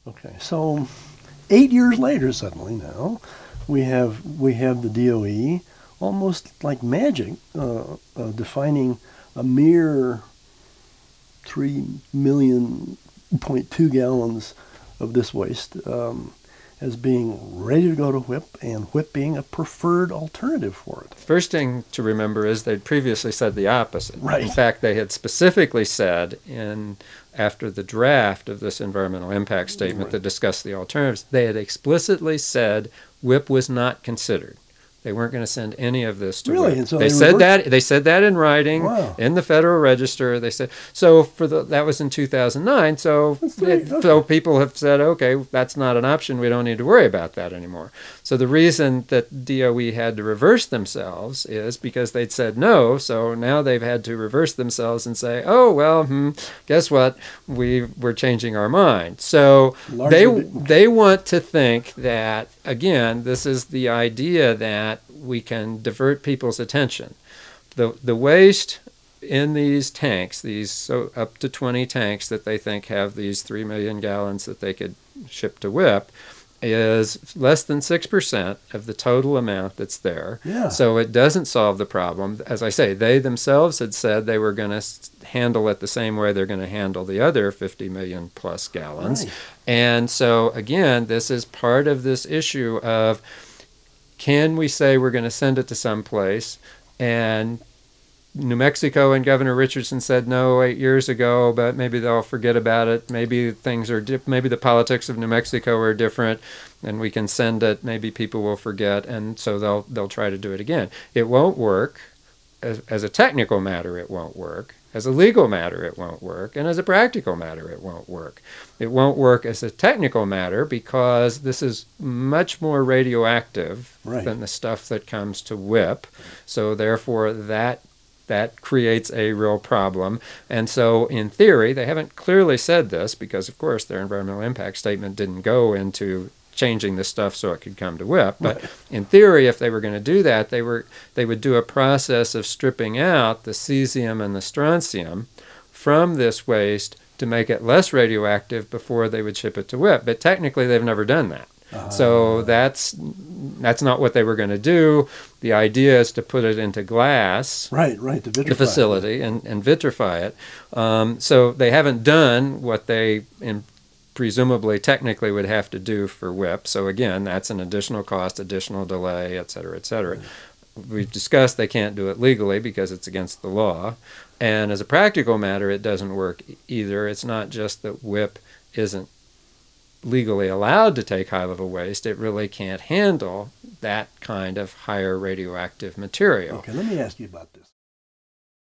Okay, so 8 years later, suddenly now, we have the DOE almost like magic defining a mere 3.2 million gallons of this waste as being ready to go to WIPP, and WIPP being a preferred alternative for it. First thing to remember is they'd previously said the opposite. Right. In fact, they had specifically said after the draft of this environmental impact statement that discussed the alternatives, they had explicitly said WIPP was not considered. They weren't going to send any of this to really? WIPP. And so they said that in writing. Wow. In the Federal Register. They said so. That was in 2009. So so people have said, okay, that's not an option. We don't need to worry about that anymore. So the reason that DOE had to reverse themselves is because they'd said no. So now they've had to reverse themselves and say, oh well, guess what? We're changing our mind. So they want to think that, again, this is the idea that we can divert people's attention. The waste in these tanks, these up to 20 tanks that they think have these 3 million gallons that they could ship to WIPP, is less than 6% of the total amount that's there. Yeah. So it doesn't solve the problem. As I say, they themselves had said they were going to handle it the same way they're going to handle the other 50 million plus gallons. Right. And so, again, this is part of this issue of, can we say we're going to send it to some place? And New Mexico and Governor Richardson said no 8 years ago, but maybe they'll forget about it. Maybe things are maybe the politics of New Mexico are different, and we can send it. Maybe people will forget, and so they'll try to do it again. It won't work. As a technical matter, it won't work. As a legal matter, it won't work. And as a practical matter, it won't work. It won't work as a technical matter because this is much more radioactive than the stuff that comes to WIPP. So therefore, that creates a real problem. And so in theory, they haven't clearly said this because, of course, their environmental impact statement didn't go into changing the stuff so it could come to WIPP. But in theory, if they were going to do that, they would do a process of stripping out the cesium and the strontium from this waste to make it less radioactive before they would ship it to WIPP. But technically, they've never done that. So that's not what they were going to do. The idea is to put it into glass, to vitrify the facility, and vitrify it. So they haven't done what they presumably technically would have to do for WIPP. So again, that's an additional cost, additional delay, et cetera, et cetera. We've discussed they can't do it legally because it's against the law. And as a practical matter, it doesn't work either. It's not just that WIPP isn't legally allowed to take high-level waste. It really can't handle that kind of higher radioactive material. Okay, let me ask you about this.